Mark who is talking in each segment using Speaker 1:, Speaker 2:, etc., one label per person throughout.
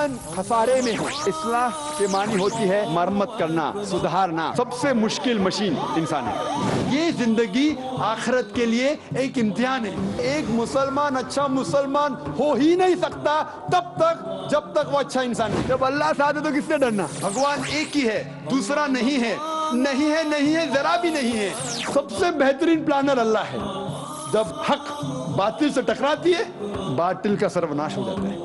Speaker 1: انسان خسارے میں ہے. اصلاح کے معنی ہوتی ہے مرمت کرنا, سدھارنا. سب سے مشکل مشین انسان ہے. یہ زندگی آخرت کے لیے ایک امتحان ہے. ایک مسلمان اچھا مسلمان ہو ہی نہیں سکتا تب تک جب تک وہ اچھا انسان ہے. جب اللہ ساتھ ہے تو کس سے ڈرنا؟ بھگوان ایک ہی ہے, دوسرا نہیں ہے. نہیں ہے, نہیں ہے, ذرا بھی نہیں ہے. سب سے بہترین پلانر اللہ ہے. جب حق باطل سے ٹکراتی ہے, باطل کا سروناش ہو جاتا ہے.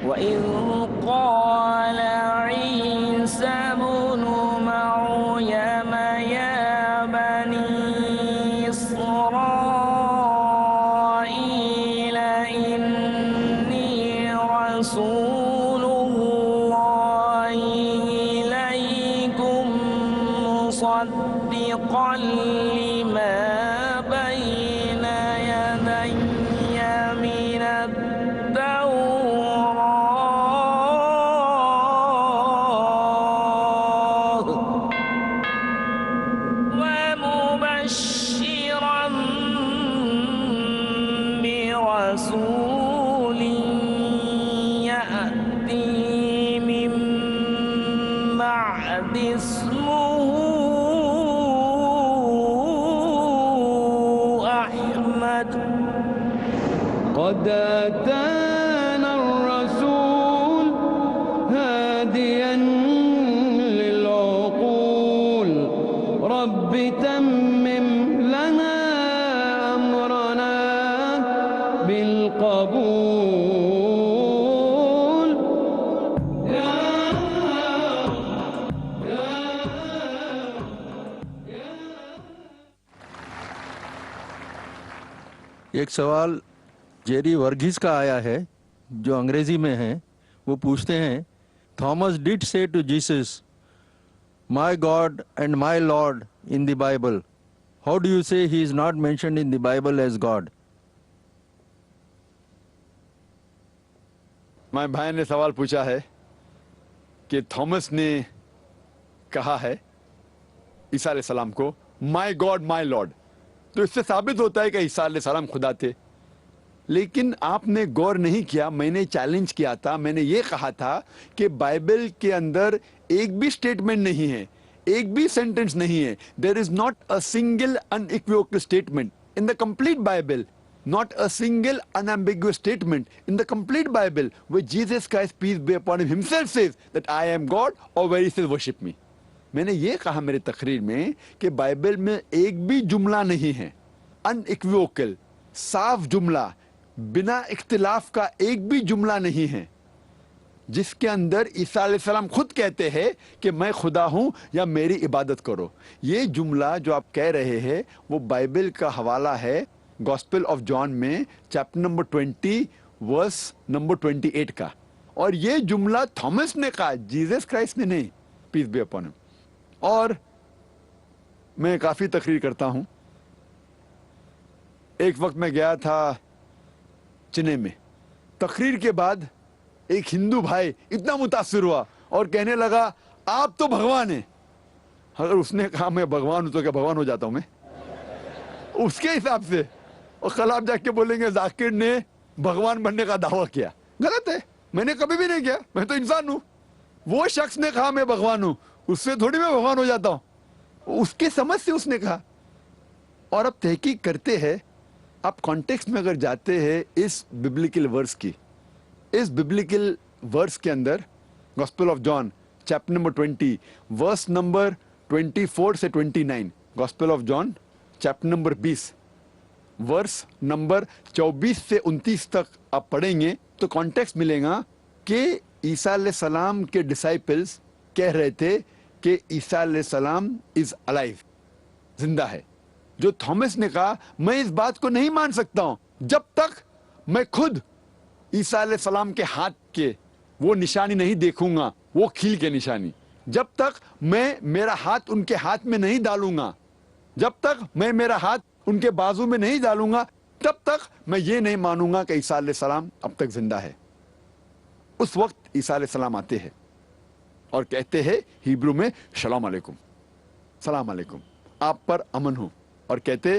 Speaker 2: وَإِذْ قَالَ عِيسَى ابْنُ مَرْيَمَ يَا بَنِي إِسْرَائِيلَ إِنِّي رَسُولُ اللَّهِ إِلَيْكُمْ مُصَدِّقًا لِمَا بَيْنَ يَدَيَّ مِنَ ومبشرا برسول يأتي من بعد اسمه أحمد
Speaker 3: قد آتانا الرسول هاديا للعقول رب تمم لنا أمرنا بالقبول
Speaker 4: ایک سوال جیری ورگیز کا آیا ہے جو انگریزی میں ہے. وہ پوچھتے ہیں, Thomas did say to Jesus my God and my Lord in the Bible, how do you say he is not mentioned in the Bible as God?
Speaker 1: میں بھائی نے سوال پوچھا ہے کہ تھامس نے کہا ہے عیسیٰ علیہ السلام کو مائی گاڈ مائی لارڈ, تو اس سے ثابت ہوتا ہے کہ عیسیٰ علیہ السلام خدا تھے. لیکن آپ نے غور نہیں کیا, میں نے چیلنج کیا تھا, میں نے یہ کہا تھا کہ بائبل کے اندر ایک بھی سٹیٹمنٹ نہیں ہے, ایک بھی سینٹنس نہیں ہے. There is not a single unequivocal statement in the complete Bible, not a single unambiguous statement in the complete Bible where Jesus Christ, peace be upon him, himself says that I am God, or where he says worship me. میں نے یہ کہا میری تقریر میں کہ Bible میں ایک بھی جملہ نہیں ہے انایکویوکل, صاف جملہ, بنا اختلاف کا ایک بھی جملہ نہیں ہے جس کے اندر عیسیٰ علیہ السلام خود کہتے ہیں کہ میں خدا ہوں یا میری عبادت کرو. یہ جملہ جو آپ کہہ رہے ہیں وہ بائبل کا حوالہ ہے گاسپل آف جان میں چیپٹر نمبر 20 ورس نمبر 28 کا, اور یہ جملہ تھامس نے کہا, جیزس کرائسٹ نے نہیں, پیس بی اپون ہم. اور میں کافی تقریر کرتا ہوں. ایک وقت میں گیا تھا چنئی میں, تقریر کے بعد ایک ہندو بھائی اتنا متاثر ہوا اور کہنے لگا آپ تو بھگوان ہیں. اگر اس نے کہا میں بھگوان ہوں تو کیا بھگوان ہو جاتا ہوں میں اس کے حساب سے؟ اور کل آپ جا کے بولیں گے ذاکر نے بھگوان بننے کا دعویٰ کیا. غلط ہے, میں نے کبھی بھی نہیں کیا, میں تو انسان ہوں. وہ شخص نے کہا میں بھگوان ہوں, اس سے تھوڑی میں بھگوان ہو جاتا ہوں, اس کے سمجھ سے اس نے کہا. اور اب تحقیق کرتے ہیں, آپ کانٹیکسٹ میں اگر جاتے ہیں اس ببلیکل ورس کی, اس ببلیکل ورس کے اندر gospel of John chapter number 20 verse number 24 سے 29, gospel of John chapter number 20 verse number 24 سے 29 تک آپ پڑھیں گے تو کانٹیکسٹ ملے گا کہ عیسیٰ علیہ السلام کے ڈسائپلز کہہ رہے تھے کہ عیسیٰ علیہ السلام از الائیو, زندہ ہے. جو تھامس نے کہا میں اس بات کو نہیں مان سکتا ہوں جب تک میں خود عیسیٰ علیہ السلام کے ہاتھ کے وہ نشانی نہیں دیکھوں گا, وہ کھیل کے نشانی, جب تک میں میرا ہاتھ ان کے ہاتھ میں نہیں ڈالوں گا, جب تک میں میرا ہاتھ ان کے بازو میں نہیں ڈالوں گا, تب تک میں یہ نہیں مانوں گا کہ عیسیٰ علیہ السلام اب تک زندہ ہے. اس وقت عیسیٰ علیہ السلام آتے ہیں اور کہتے ہیں ہیبرو میں سلام علیکم, سلام علیکم, آپ پر امن ہو, اور کہتے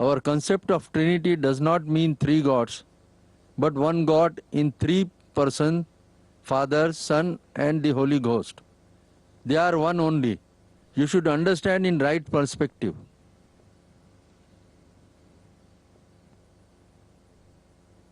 Speaker 4: Our concept of Trinity does not mean 3 gods, but one God in 3 persons, Father, Son, and the Holy Ghost. They are one only. You should understand in right perspective.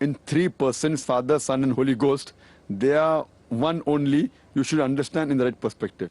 Speaker 1: in 3 persons, Father, Son, and Holy Ghost. They are one only. You should understand in the right perspective.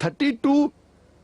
Speaker 1: 32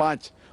Speaker 1: 5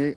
Speaker 1: 1,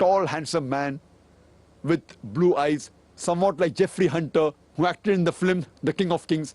Speaker 1: tall handsome man with blue eyes, somewhat like Jeffrey Hunter who acted in the film The King of Kings।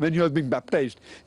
Speaker 1: when he was being baptized,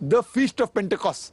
Speaker 1: the feast of Pentecost,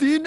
Speaker 1: 3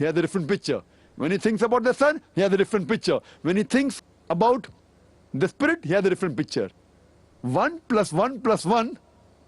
Speaker 1: he has a different picture. When he thinks about the son, he has a different picture. When he thinks about the spirit, he has a different picture. 1 + 1 + 1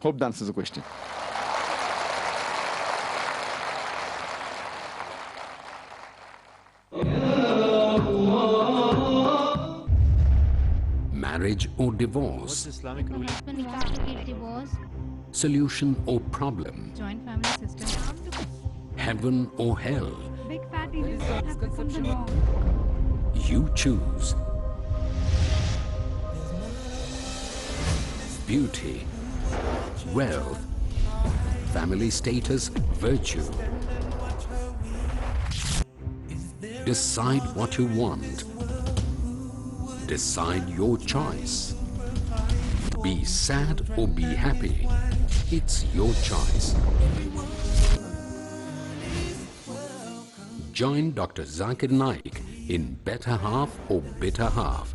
Speaker 1: Hope that answers the question.
Speaker 5: Marriage or divorce,
Speaker 6: Husband wants to get divorced.
Speaker 5: solution or problem,
Speaker 6: Joint family system.
Speaker 5: heaven or hell,
Speaker 6: Big fat idiots have become the norm.
Speaker 5: you choose. Beauty, wealth, family status, virtue. Decide what you want. Decide your choice. Be sad or be happy. It's your choice. Join Dr. Zakir Naik in Better Half or Bitter Half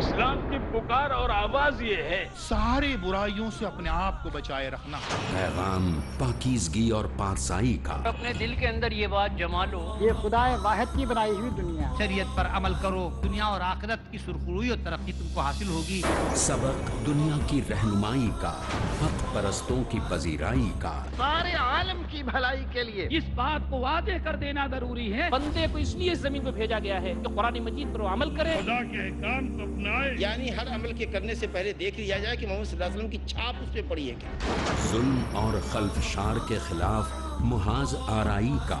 Speaker 7: اسلام کی پکار اور آواز یہ ہے
Speaker 8: ساری برائیوں سے اپنے آپ کو بچائے رکھنا.
Speaker 5: پیغام پاکیزگی اور پارسائی کا.
Speaker 9: اپنے دل کے اندر یہ بات جما لو،
Speaker 10: یہ خدا واحد کی بنائی ہوئی دنیا.
Speaker 11: شریعت پر عمل کرو، دنیا اور آخرت کی سرخروئی اور ترقی تم کو حاصل ہوگی.
Speaker 5: سبق دنیا کی رہنمائی کا، حق پرستوں کی پذیرائی کا.
Speaker 11: سارے عالم کی بھلائی کے لیے
Speaker 7: اس بات کو واضح کر دینا ضروری ہے بندے کو اس لیے زمین پہ بھیجا گیا ہے کہ قرآن مجید پر وہ عمل کرے، خدا کے احکام کو اپنائے.
Speaker 12: یعنی ہر عمل کے کرنے سے پہلے دیکھ لیا جائے کہ محمد صلی اللہ علیہ وسلم کی چھاپ اس پہ پڑی ہے کیا.
Speaker 5: ظلم اور خلفشار کے خلاف محاذ آرائی کا.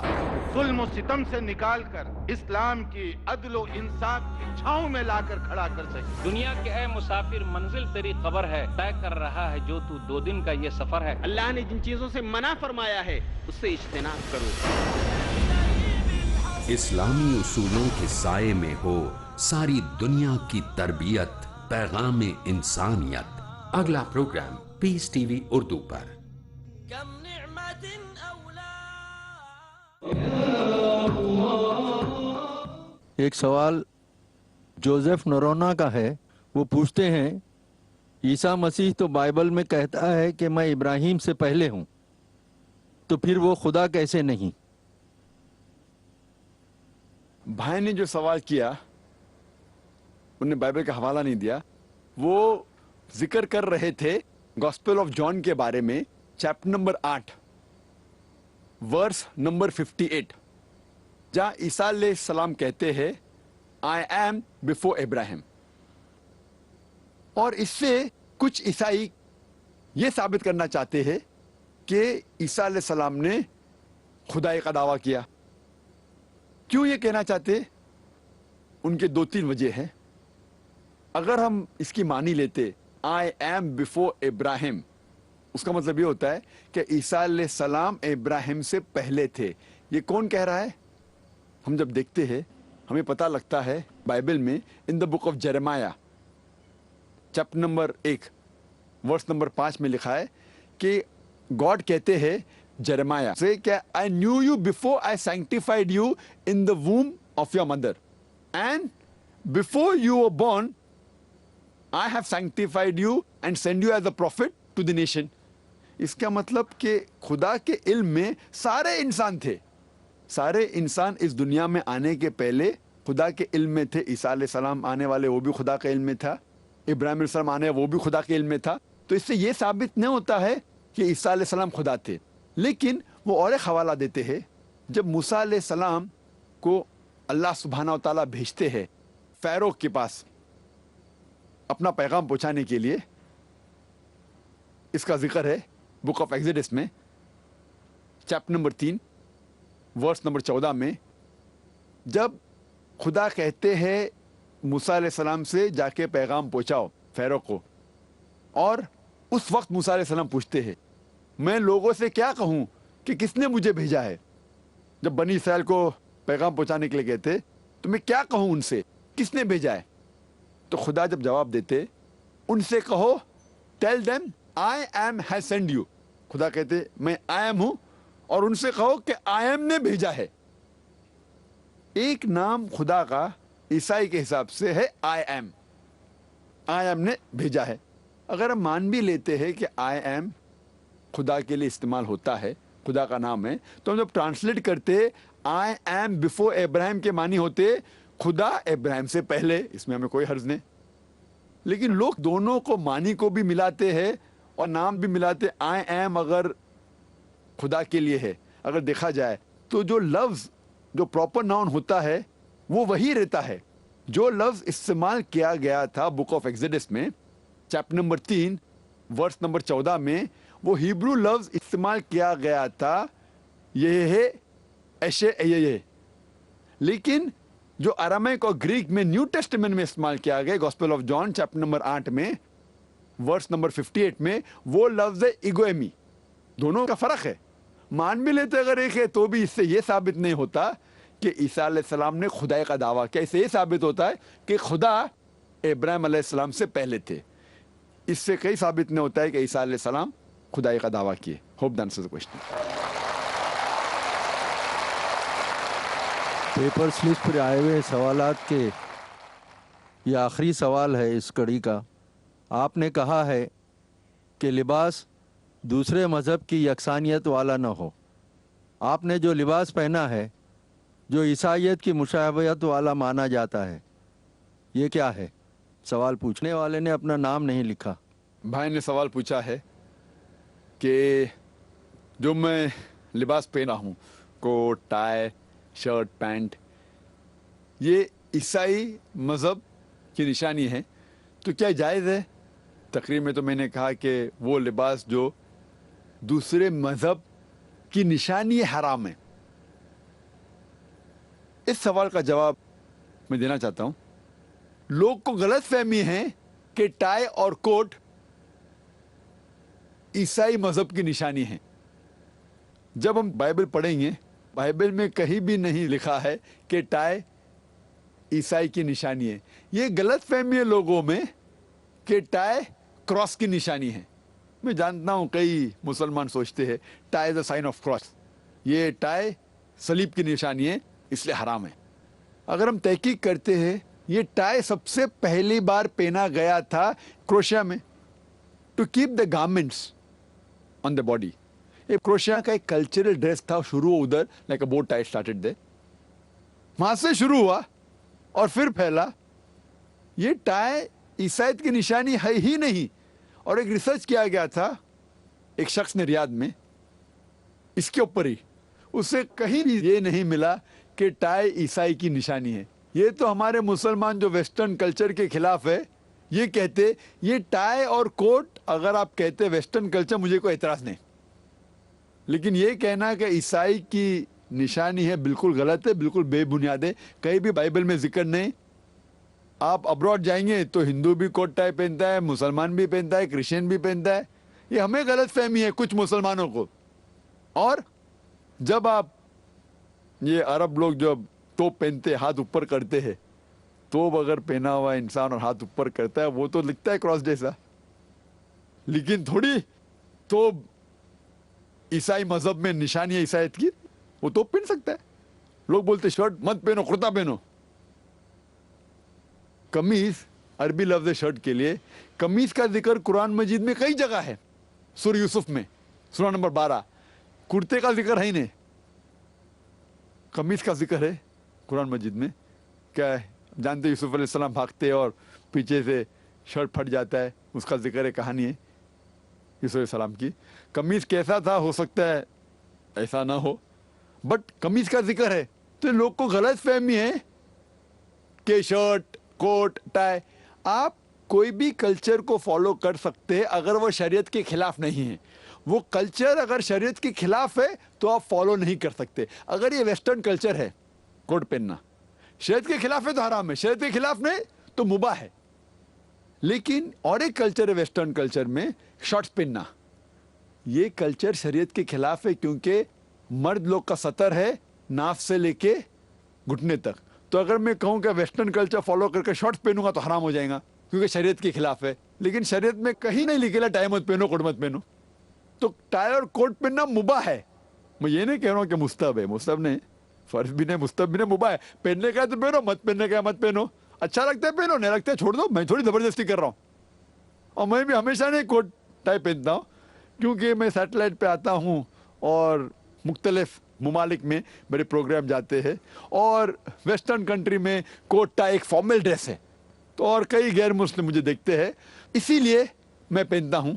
Speaker 8: ظلم و ستم سے نکال کر اسلام کی عدل و انصاف کی چھاؤں میں لا کر کھڑا کر سکے.
Speaker 9: دنیا کے اے مسافر منزل تیری قبر ہے، طے کر رہا ہے جو تو 2 دن کا یہ سفر ہے.
Speaker 12: اللہ نے جن چیزوں سے منع فرمایا ہے اس سے اجتناب کرو.
Speaker 5: اسلامی اصولوں کے سائے میں ہو ساری دنیا کی تربیت. پیغام انسانیت. اگلا پروگرام پیس ٹی وی اردو پر.
Speaker 2: كم نعمة أولى.
Speaker 4: ایک سوال جوزف نورونا کا ہے. وہ پوچھتے ہیں عیسیٰ مسیح تو بائبل میں کہتا ہے کہ میں ابراہیم سے پہلے ہوں، تو پھر وہ خدا کیسے نہیں؟
Speaker 1: بھائی نے جو سوال کیا انہوں نے بائبل کا حوالہ نہیں دیا. وہ ذکر کر رہے تھے گاسپل آف جان کے بارے میں، چیپٹر نمبر 8 ورس نمبر 58، جہاں عیسیٰ علیہ السلام کہتے ہیں آئی ایم بفور ابراہیم. اور اس سے کچھ عیسائی یہ ثابت کرنا چاہتے ہیں کہ عیسیٰ علیہ السلام نے خدائی کا دعویٰ کیا. کیوں یہ کہنا چاہتے؟ ان کے 2-3 وجہ ہیں. اگر ہم اس کی معنی لیتے آئی ایم بفور ابراہیم، اس کا مطلب یہ ہوتا ہے کہ عیسیٰ علیہ السلام ابراہیم سے پہلے تھے. یہ کون کہہ رہا ہے؟ ہم جب دیکھتے ہیں ہمیں پتہ لگتا ہے بائبل میں in the book of Jeremiah chapter number 1 verse number 5 میں لکھا ہے کہ گاڈ کہتے ہیں جرمایا سے کہ I knew you before I sanctified you in the womb of your mother and before you were born I have sanctified you and sent you as a prophet to the nation. اس کا مطلب کہ خدا کے علم میں سارے انسان تھے. سارے انسان اس دنیا میں آنے کے پہلے خدا کے علم میں تھے. عیسیٰ علیہ السلام آنے والے وہ بھی خدا کے علم میں تھا. ابراہیم علیہ السلام آنے وہ بھی خدا کے علم میں تھا. تو اس سے یہ ثابت نہیں ہوتا ہے کہ عیسیٰ علیہ السلام خدا تھے. لیکن وہ اور ایک حوالہ دیتے ہیں، جب موسیٰ علیہ السلام کو اللہ سبحانہ و تعالیٰ بھیجتے ہیں فیرو کے پاس اپنا پیغام پہنچانے کے لیے، اس کا ذکر ہے بک آف ایگزیڈس میں چیپٹر نمبر 3 ورس نمبر 14 میں، جب خدا کہتے ہیں موسیٰ علیہ السلام سے جا کے پیغام پہنچاؤ فیرو کو، اور اس وقت موسیٰ علیہ السلام پوچھتے ہیں میں لوگوں سے کیا کہوں کہ کس نے مجھے بھیجا ہے. جب بنی اسرائیل کو پیغام پہنچانے کے لیے کہتے تو میں کیا کہوں ان سے، کس نے بھیجا ہے؟ تو خدا جب جواب دیتے ان سے کہو tell them I am has send you. خدا کہتے میں آئی ایم ہوں، اور ان سے کہو کہ آئی ایم نے بھیجا ہے. ایک نام خدا کا عیسائی کے حساب سے ہے آئی ایم. آئی ایم نے بھیجا ہے. اگر ہم مان بھی لیتے ہیں کہ آئی ایم خدا کے لیے استعمال ہوتا ہے، خدا کا نام ہے، تو ہم جب ٹرانسلیٹ کرتے آئی ایم بفور ابراہیم کے معنی ہوتے خدا ابراہیم سے پہلے. اس میں ہمیں کوئی حرج نہیں. لیکن لوگ دونوں کو معنی کو بھی ملاتے ہیں اور نام بھی ملاتے. آئی ایم اگر خدا کے لیے ہے، اگر دیکھا جائے تو جو لفظ جو پراپر ناؤن ہوتا ہے وہ وہی رہتا ہے. جو لفظ استعمال کیا گیا تھا بک آف ایگزیڈس میں چیپٹر نمبر 3 ورس نمبر 14 میں، وہ ہیبرو لفظ استعمال کیا گیا تھا یہ ہے ایشے اے. لیکن جو ارامائک اور گریک میں نیو ٹیسٹمنٹ میں استعمال کیا گیا gospel of John chapter number 8 میں ورس نمبر 58 میں، وہ لفظ ہے ایگویمی. دونوں کا فرق ہے. مان بھی لیتے اگر ایک ہے تو بھی اس سے یہ ثابت نہیں ہوتا کہ عیسیٰ علیہ السلام نے خدائی کا دعویٰ کیا. اس سے یہ ثابت ہوتا ہے کہ خدا ابراہیم علیہ السلام سے پہلے تھے. اس سے کئی ثابت نہیں ہوتا ہے کہ عیسیٰ علیہ السلام خدائی کا دعویٰ کیے. Hope that answers the question.
Speaker 4: Paper slip پر آئے ہوئے سوالات کے یہ آخری سوال ہے اس کڑی کا. آپ نے کہا ہے کہ لباس دوسرے مذہب کی یکسانیت والا نہ ہو. آپ نے جو لباس پہنا ہے جو عیسائیت کی مشابہت والا مانا جاتا ہے، یہ کیا ہے؟ سوال پوچھنے والے نے اپنا نام نہیں لکھا.
Speaker 1: بھائی نے سوال پوچھا ہے کہ جو میں لباس پہنا ہوں، کوٹ، ٹائی، شرٹ، پینٹ، یہ عیسائی مذہب کی نشانی ہے تو کیا جائز ہے؟ تقریر میں تو میں نے کہا کہ وہ لباس جو دوسرے مذہب کی نشانی حرام ہے. اس سوال کا جواب میں دینا چاہتا ہوں. لوگ کو غلط فہمی ہے کہ ٹائی اور کوٹ عیسائی مذہب کی نشانی ہے. جب ہم بائبل پڑھیں گے، بائبل میں کہیں بھی نہیں لکھا ہے کہ ٹائی عیسائی کی نشانی ہے. یہ غلط فہمی ہے لوگوں میں کہ ٹائی کراس کی نشانی ہے. میں جانتا ہوں کئی مسلمان سوچتے ہیں tie is a sign of cross, یہ ٹائی صلیب کی نشانی ہے اس لیے حرام ہے. اگر ہم تحقیق کرتے ہیں، یہ ٹائی سب سے پہلی بار پہنا گیا تھا کروشیا میں، to keep the garments on the body. یہ کروشیا کا ایک کلچرل ڈریس تھا، شروع ادھر لائک اے بو ٹائی اسٹارٹڈ دیر، وہاں سے شروع ہوا اور پھر پھیلا. یہ ٹائی عیسائیت کی نشانی ہے ہی نہیں. اور ایک ریسرچ کیا گیا تھا ایک شخص نے ریاض میں اس کے اوپر ہی، اسے کہیں بھی یہ نہیں ملا کہ ٹائی عیسائی کی نشانی ہے. یہ تو ہمارے مسلمان جو ویسٹرن کلچر کے خلاف ہے، یہ کہتے یہ ٹائی اور کوٹ اگر آپ کہتے ویسٹرن کلچر مجھے کوئی اعتراض نہیں، لیکن یہ کہنا کہ عیسائی کی نشانی ہے بالکل غلط ہے، بالکل بے بنیاد ہے. کہیں بھی بائبل میں ذکر نہیں. آپ ابراڈ جائیں گے تو ہندو بھی کوٹ ٹائی پہنتا ہے، مسلمان بھی پہنتا ہے، کرسچن بھی پہنتا ہے. یہ ہمیں غلط فہمی ہے کچھ مسلمانوں کو. اور جب آپ یہ عرب لوگ جب توپ پہنتے ہاتھ اوپر کرتے ہیں، توپ اگر پہنا ہوا انسان اور ہاتھ اوپر کرتا ہے وہ تو لگتا ہے کراس جیسا، لیکن تھوڑی توپ عیسائی مذہب میں نشانی ہے عیسائیت کی، وہ توپ پہن سکتا ہے. لوگ بولتے شرٹ مت پہنو، کرتا پہنو. قمیص عربی لفظ ہے شرٹ کے لیے. قمیص کا ذکر قرآن مجید میں کئی جگہ ہے. سورہ یوسف میں سورہ نمبر 12 کرتے کا ذکر ہے ہی نہیں، قمیص کا ذکر ہے قرآن مجید میں. کیا ہے جانتے یوسف علیہ السلام بھاگتے اور پیچھے سے شرٹ پھٹ جاتا ہے، اس کا ذکر ہے، کہانی ہے یوسف علیہ السلام کی. قمیص کیسا تھا ہو سکتا ہے ایسا نہ ہو، بٹ قمیص کا ذکر ہے. تو لوگ کو غلط فہمی ہے کہ شرٹ، کوٹ، ٹائی. آپ کوئی بھی کلچر کو فالو کر سکتے ہیں اگر وہ شریعت کے خلاف نہیں ہے. وہ کلچر اگر شریعت کے خلاف ہے تو آپ فالو نہیں کر سکتے. اگر یہ ویسٹرن کلچر ہے، کوٹ پہننا شریعت کے خلاف ہے تو حرام ہے، شریعت کے خلاف نہیں تو مباح ہے. لیکن اور ایک کلچر ہے ویسٹرن کلچر میں شارٹس پہننا، یہ کلچر شریعت کے خلاف ہے کیونکہ مرد لوگ کا سطر ہے ناف سے لے کے گھٹنے تک. تو اگر میں کہوں کہ ویسٹرن کلچر فالو کر کے شارٹس پہنوں گا تو حرام ہو جائے گا کیونکہ شریعت کے خلاف ہے. لیکن شریعت میں کہیں نہیں لکھے ٹائی مت پہنو، کوٹ مت پہنو. تو ٹائی اور کوٹ پہننا مباح ہے. میں یہ نہیں کہہ رہا ہوں کہ مستحب ہے، مستحب نہیں، فرض بھی نہیں، مستحب بھی نہیں، مباح ہے. پہننے کا ہے تو پہنو، مت پہننے کا ہے مت پہنو. اچھا لگتا ہے پہنو، نہیں لگتا ہے چھوڑ دو. میں تھوڑی زبردستی کر رہا ہوں. اور میں بھی ہمیشہ نہیں کوٹ ٹائی پہنتا ہوں کیونکہ میں سیٹلائٹ پہ آتا ہوں اور مختلف ممالک میں میرے پروگرام جاتے ہیں، اور ویسٹرن کنٹری میں کوٹ ٹائی ایک فارمل ڈریس ہے. تو اور کئی غیر مسلم مجھے دیکھتے ہیں، اسی لیے میں پہنتا ہوں.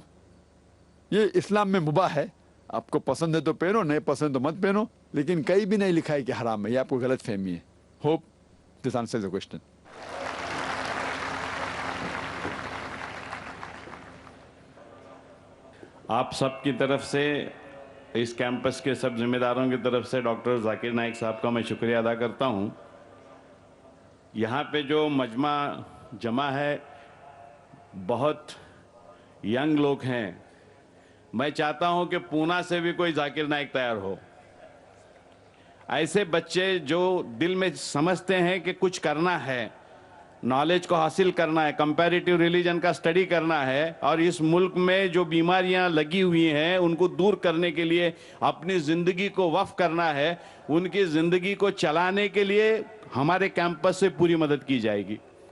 Speaker 1: یہ اسلام میں مباح ہے، آپ کو پسند ہے تو پہنو، نہیں پسند تو مت پہنو. لیکن کہیں بھی نہیں لکھا ہے کہ حرام ہے. یہ آپ کو غلط فہمی ہے. Hope this answers the question.
Speaker 13: آپ سب کی طرف سے، اس کیمپس کے سب ذمہ داروں کی طرف سے ڈاکٹر ذاکر نائک صاحب کا میں شکریہ ادا کرتا ہوں. یہاں پہ جو مجمع جمع ہے بہت ینگ لوگ ہیں. میں چاہتا ہوں کہ پونا سے بھی کوئی ذاکر نائک تیار ہو. ایسے بچے جو دل میں سمجھتے ہیں کہ کچھ کرنا ہے، نالج کو حاصل کرنا ہے، کمپیریٹیو ریلیجن کا سٹڈی کرنا ہے، اور اس ملک میں جو بیماریاں لگی ہوئی ہیں ان کو دور کرنے کے لیے اپنی زندگی کو وقف کرنا ہے. ان کی زندگی کو چلانے کے لیے ہمارے کیمپس سے پوری مدد کی جائے گی.